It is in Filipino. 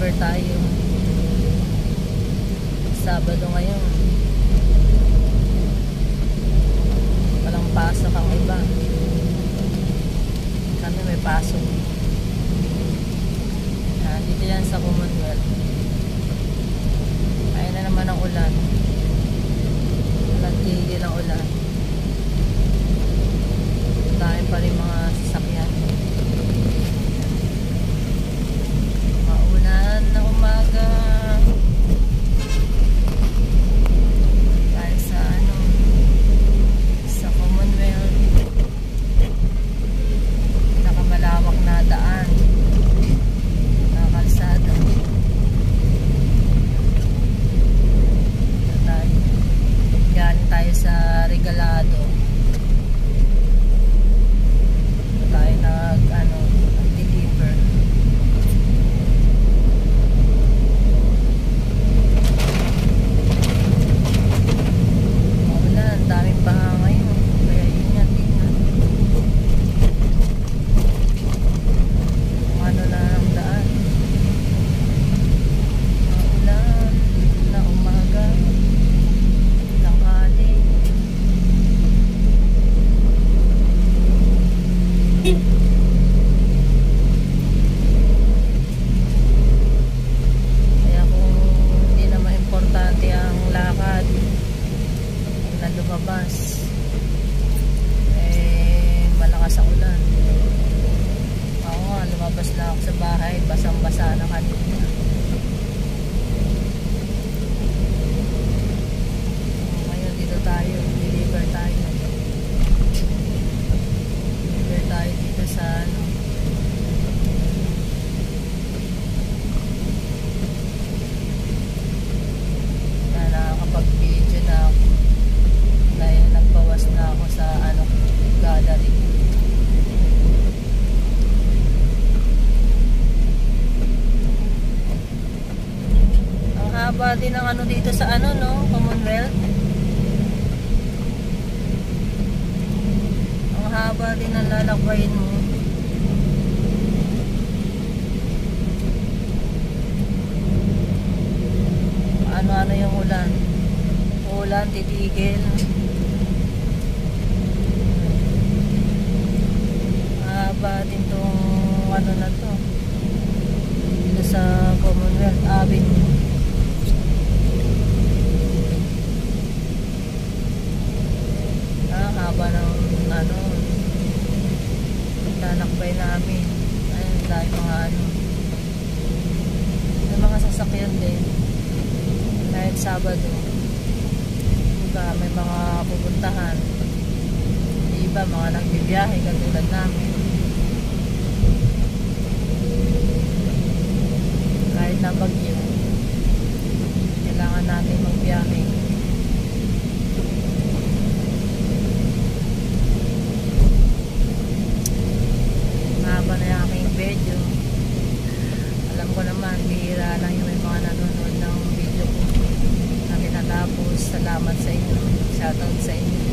deliver tayo. Sabado ngayon. Walang pasok ang iba. Kami may pasok. Dito yan sa Commonwealth. Ayun na naman ang ulan. Walang tigil ang ulan. Dahil pa rin mga sasakyan. Maulan na umaga. Dahil sa sa Commonwealth. Nakamalawak na daan. Kalsada. Galing tayo sa Regalado. Tayo nag-deliver. Maulan, daming baha ngayon. Kaya yun yan, tingnan. Kung ano na ang daan. Maulan na umaga. Tanghali. Kaya kung hindi na maimportante ang lakad na lumabas, malakas ang ulan. Ako nga, lumabas na ako sa bahay, basang-basa na kanina. Ngayon dito tayo, deliver tayo. Deliver tayo dito sa nakakapag-video na ako. Dahil nagbawas na ako sa gallery. Ang haba din ng dito sa Commonwealth. Ang haba din ng lalakbayin mo. Ano yung ulan. Ulan, titigil. Haba din tong na to. Dito sa Commonwealth Avenue. Haba ng lalakbay namin. Ayun, dahil may mga sasakyan din. Kahit Sabado, iba may mga pupuntahan, iba mga nagbibiyahe katulad namin. Kahit na bagyo, kailangan natin magbiyahe. Mahaba na yung aking video. Alam ko naman, bihira lang yung may mga nanonood ng video ko. Tapos salamat sa inyo, shoutout sa inyo.